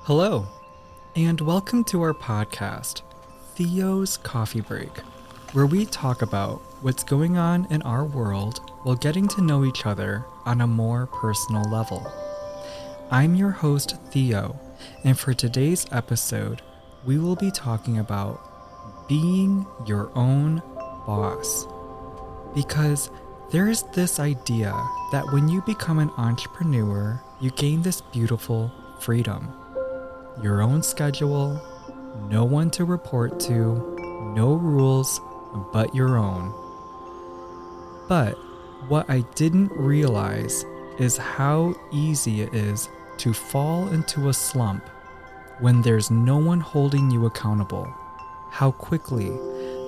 Hello, and welcome to our podcast, Theo's Coffee Break, where we talk about what's going on in our world while getting to know each other on a more personal level. I'm your host, Theo, and for today's episode, we will be talking about being your own boss. Because there's this idea that when you become an entrepreneur, you gain this beautiful freedom. Your own schedule, no one to report to, no rules but your own. But what I didn't realize is how easy it is to fall into a slump when there's no one holding you accountable. How quickly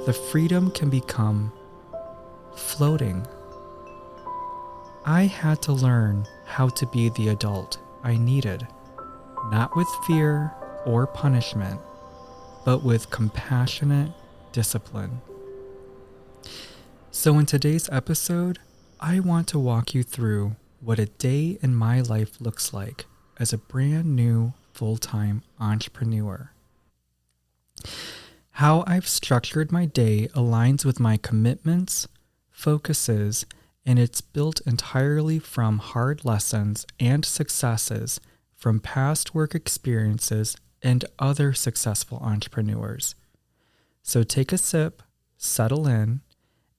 the freedom can become floating. I had to learn how to be the adult I needed. Not with fear or punishment, but with compassionate discipline. So in today's episode, I want to walk you through what a day in my life looks like as a brand new full-time entrepreneur. How I've structured my day aligns with my commitments, focuses, and it's built entirely from hard lessons and successes from past work experiences and other successful entrepreneurs. So take a sip, settle in,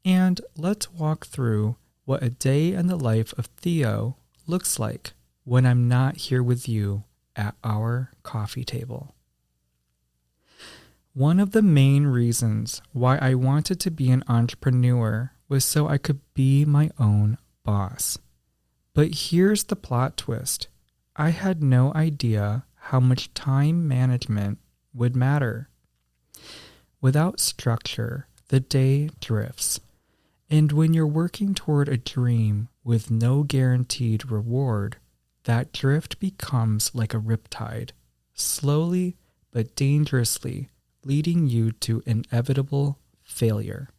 and let's walk through what a day in the life of Theo looks like when I'm not here with you at our coffee table. One of the main reasons why I wanted to be an entrepreneur was so I could be my own boss. But here's the plot twist. I had no idea how much time management would matter. Without structure, the day drifts. And when you're working toward a dream with no guaranteed reward, that drift becomes like a riptide, slowly but dangerously leading you to inevitable failure.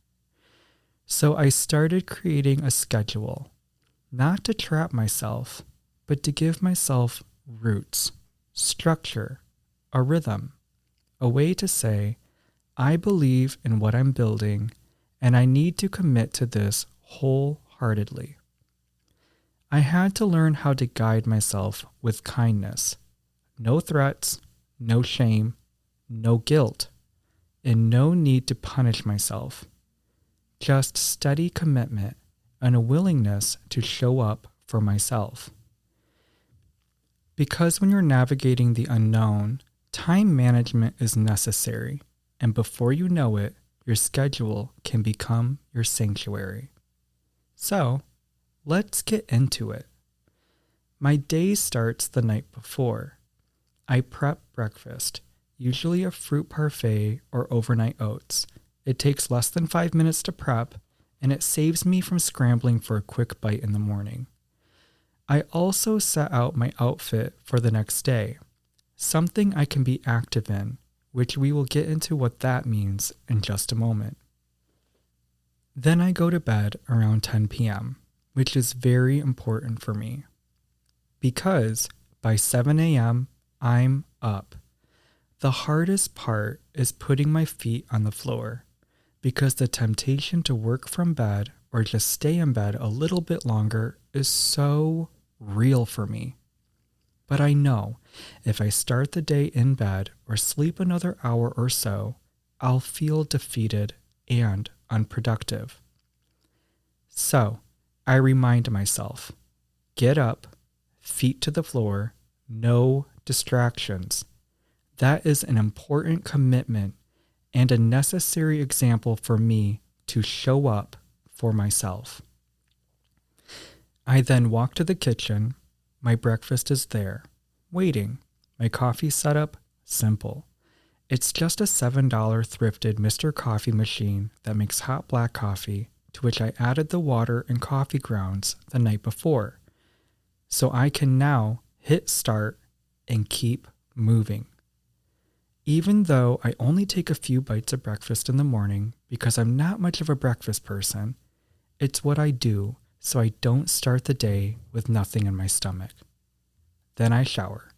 So I started creating a schedule, not to trap myself, but to give myself roots, structure, a rhythm, a way to say, I believe in what I'm building, and I need to commit to this wholeheartedly. I had to learn how to guide myself with kindness, no threats, no shame, no guilt, and no need to punish myself. Just steady commitment and a willingness to show up for myself. Because when you're navigating the unknown, time management is necessary, and before you know it, your schedule can become your sanctuary. So, let's get into it. My day starts the night before. I prep breakfast, usually a fruit parfait or overnight oats. It takes less than 5 minutes to prep, and it saves me from scrambling for a quick bite in the morning. I also set out my outfit for the next day, something I can be active in, which we will get into what that means in just a moment. Then I go to bed around 10 p.m., which is very important for me, because by 7 a.m., I'm up. The hardest part is putting my feet on the floor, because the temptation to work from bed or just stay in bed a little bit longer is so real for me. But I know if I start the day in bed or sleep another hour or so, I'll feel defeated and unproductive. So I remind myself, get up, feet to the floor, no distractions. That is an important commitment and a necessary example for me to show up for myself. I then walk to the kitchen. My breakfast is there, waiting. My coffee setup, simple. It's just a $7 thrifted Mr. Coffee machine that makes hot black coffee, to which I added the water and coffee grounds the night before. So I can now hit start and keep moving. Even though I only take a few bites of breakfast in the morning because I'm not much of a breakfast person, it's what I do so I don't start the day with nothing in my stomach. Then I shower.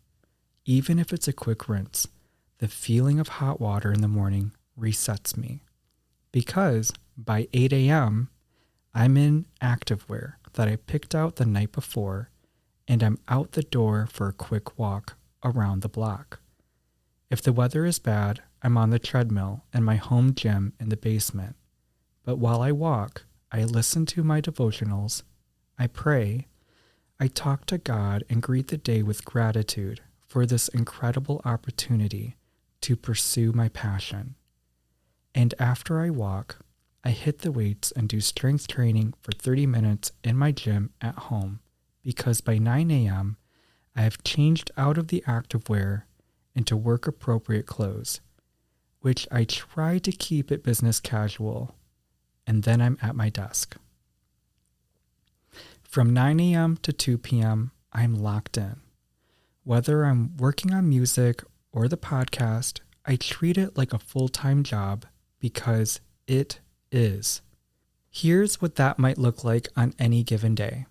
even if it's a quick rinse, the feeling of hot water in the morning resets me. Because by 8 a.m., I'm in activewear that I picked out the night before, and I'm out the door for a quick walk around the block. If the weather is bad, I'm on the treadmill in my home gym in the basement. But while I walk, I listen to my devotionals, I pray, I talk to God and greet the day with gratitude for this incredible opportunity to pursue my passion. And after I walk, I hit the weights and do strength training for 30 minutes in my gym at home, because by 9 a.m., I have changed out of the activewear into work-appropriate clothes, which I try to keep it business casual, and then I'm at my desk. From 9 a.m. to 2 p.m., I'm locked in. Whether I'm working on music or the podcast, I treat it like a full-time job because it is. Here's what that might look like on any given day.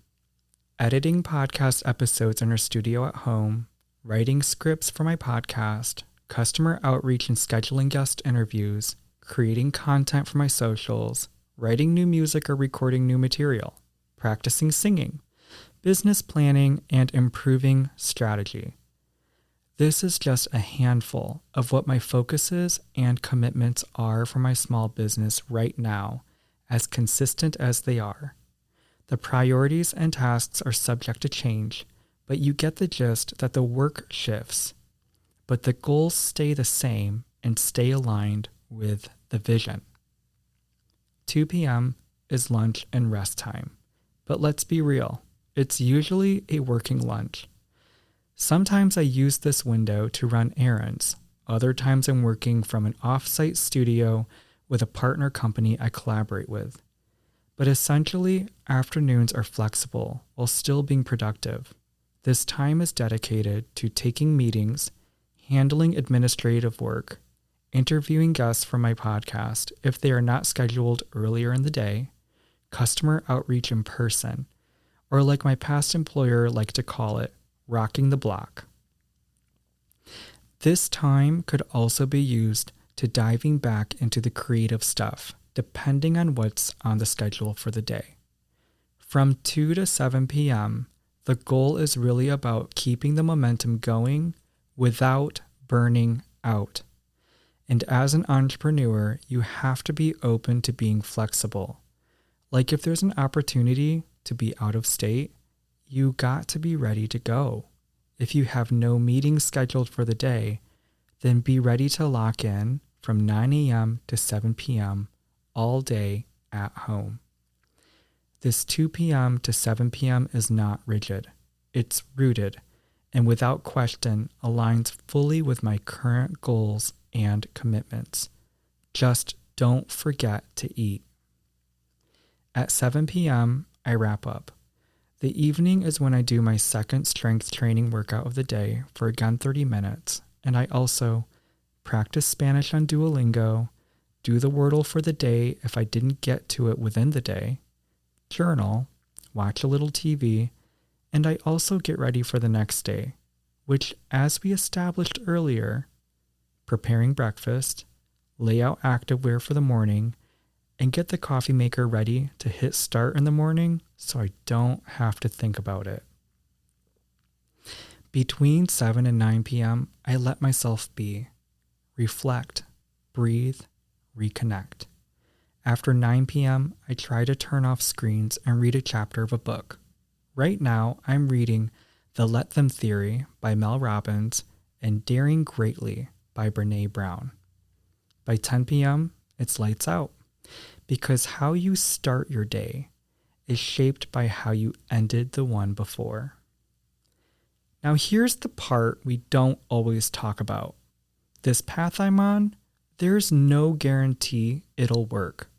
Editing podcast episodes in our studio at home, writing scripts for my podcast, customer outreach and scheduling guest interviews, creating content for my socials, writing new music or recording new material, practicing singing, business planning, and improving strategy. This is just a handful of what my focuses and commitments are for my small business right now, as consistent as they are. The priorities and tasks are subject to change, but you get the gist that the work shifts, but the goals stay the same and stay aligned with the vision. 2 p.m. is lunch and rest time, but let's be real, it's usually a working lunch. Sometimes I use this window to run errands. Other times I'm working from an off-site studio with a partner company I collaborate with. But essentially, afternoons are flexible while still being productive. This time is dedicated to taking meetings, handling administrative work, interviewing guests for my podcast if they are not scheduled earlier in the day, customer outreach in person, or like my past employer liked to call it, rocking the block. This time could also be used to diving back into the creative stuff, depending on what's on the schedule for the day. From 2 to 7 p.m., the goal is really about keeping the momentum going without burning out. And as an entrepreneur, you have to be open to being flexible. Like if there's an opportunity to be out of state, you got to be ready to go. If you have no meetings scheduled for the day, then be ready to lock in from 9 a.m. to 7 p.m. all day at home. This 2 p.m. to 7 p.m. is not rigid. It's rooted and without question aligns fully with my current goals and commitments. Just don't forget to eat. At 7 p.m., I wrap up. The evening is when I do my second strength training workout of the day for again 30 minutes, and I also practice Spanish on Duolingo, do the Wordle for the day if I didn't get to it within the day, journal, watch a little TV, and I also get ready for the next day, which, as we established earlier, preparing breakfast, lay out activewear for the morning, and get the coffee maker ready to hit start in the morning so I don't have to think about it. Between 7 and 9 p.m., I let myself be, reflect, breathe, reconnect. After 9 p.m., I try to turn off screens and read a chapter of a book. Right now, I'm reading The Let Them Theory by Mel Robbins and Daring Greatly by Brené Brown. By 10 p.m., it's lights out, because how you start your day is shaped by how you ended the one before. Now here's the part we don't always talk about. This path I'm on, there's no guarantee it'll work.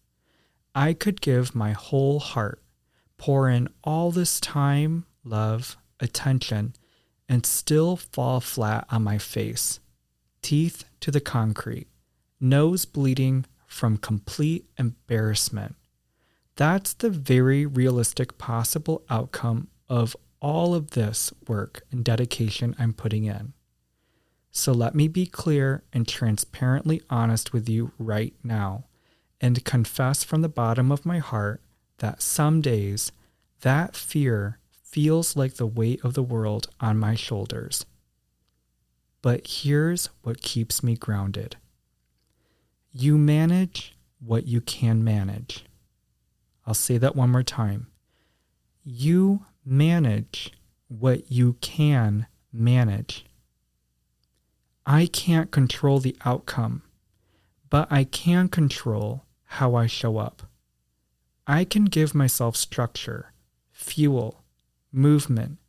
I could give my whole heart, pour in all this time, love, attention, and still fall flat on my face, teeth to the concrete, nose bleeding from complete embarrassment. That's the very realistic possible outcome of all of this work and dedication I'm putting in. So let me be clear and transparently honest with you right now and confess from the bottom of my heart that some days that fear feels like the weight of the world on my shoulders. But here's what keeps me grounded. You manage what you can manage. I'll say that one more time. You manage what you can manage. I can't control the outcome, but I can control how I show up. I can give myself structure, fuel, movement,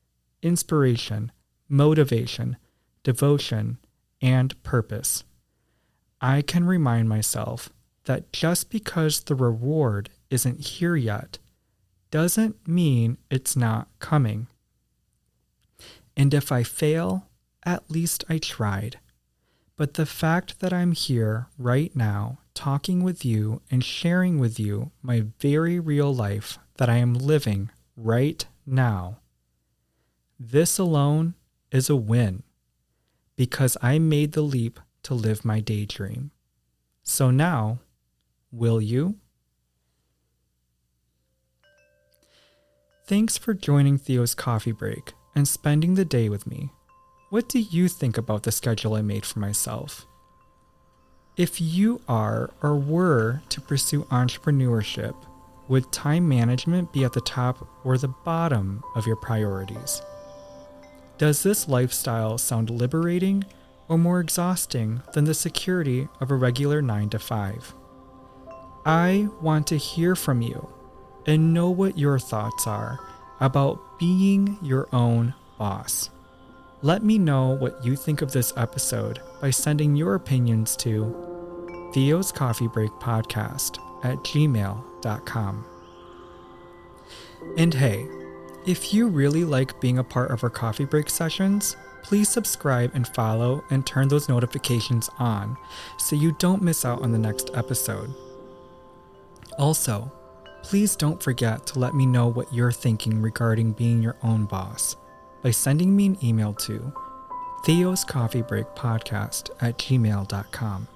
inspiration, motivation, devotion, and purpose. I can remind myself that just because the reward isn't here yet doesn't mean it's not coming. And if I fail, at least I tried. But the fact that I'm here right now, talking with you and sharing with you my very real life that I am living right now, this alone is a win because I made the leap to live my daydream. So now, will you? Thanks for joining Theo's coffee break and spending the day with me. What do you think about the schedule I made for myself? If you are or were to pursue entrepreneurship, would time management be at the top or the bottom of your priorities? Does this lifestyle sound liberating or more exhausting than the security of a regular 9-to-5? I want to hear from you and know what your thoughts are about being your own boss. Let me know what you think of this episode by sending your opinions to Theo's Coffee Break Podcast at gmail.com. And hey, if you really like being a part of our coffee break sessions, please subscribe and follow and turn those notifications on so you don't miss out on the next episode. Also, please don't forget to let me know what you're thinking regarding being your own boss by sending me an email to Theo's Coffee Break Podcast at gmail.com.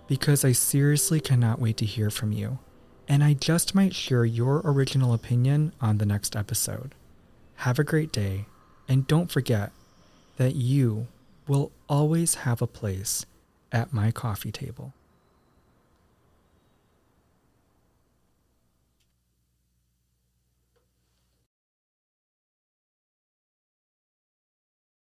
Because I seriously cannot wait to hear from you, and I just might share your original opinion on the next episode. Have a great day, and don't forget that you will always have a place at my coffee table.